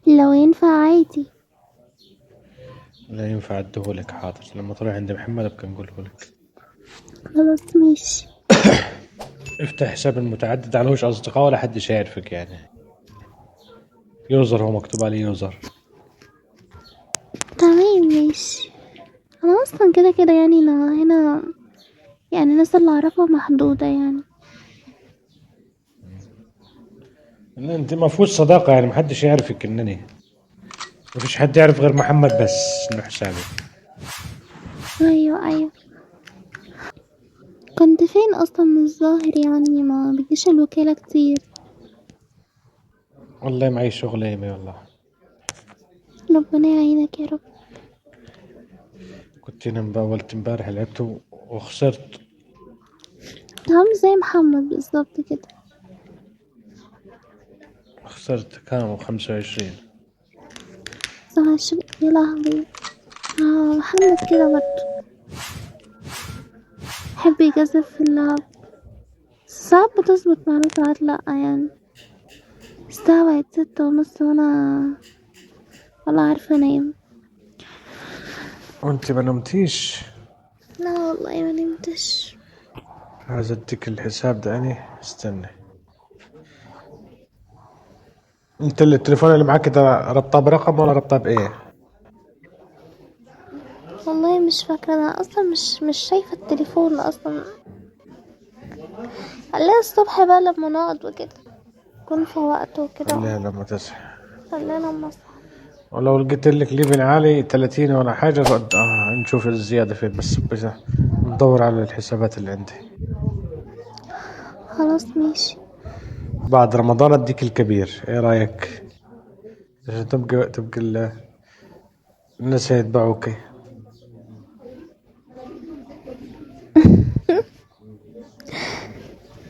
لو ينفع عادي. لا ينفع اديهولك، حاضر لما تروح عند محمد ابقى نقولهولك. خلاص ماشي. افتح حساب المتعدد عليهوش اصدقاء ولا حد يعرفك يعني. يوزر، هو مكتوب عليه يوزر. تمام ماشي. انا اصلا كده كده يعني انا هنا، يعني الناس اللي اعرفها محدودة يعني. ان انت ما فيهوش صداقة يعني، محدش يعرفك انني، مفيش حد يعرف غير محمد بس انه حسابي. ايوه ايوه. كنت فين اصلا؟ مش ظاهر يعني، ما بيجيش الوكالة كتير. والله معي شغل ايمي والله. ربنا يعينك يا رب. كنت هنا اولت امبارح لعبت وخسرت. عامل زي محمد بالظبط كده. خسرت كام 25. 19 يا لهوي. محمد كده برضه، يحب يجازف في اللعب. ساعات بتظبط معاه ساعات لأ يعني. الساعة بقت 6:30 ولا عارفة انام. وانت ما نمتيش؟ لا والله ما نمتش. عايز اديك الحساب ده، اني استنى. انت اللي التليفون اللي معاك ده ربطاه برقم ولا ربطاه بايه؟ والله مش فاكرة، انا اصلا مش شايفة التليفون اصلا. خليها الصبح بقى لما نقعد وكده، كون في وقت وكده. خليها لما تصحى. خلينا لما اصحى. ولو لقيت لك ليفل عالي 30 ولا حاجة نشوف الزيادة فين، بس ندور على الحسابات اللي عندي. خلاص ماشي. بعد رمضان اديك الكبير، ايه رايك؟ عشان تبقى الناس هيتبعوك.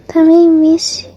تمام ماشي.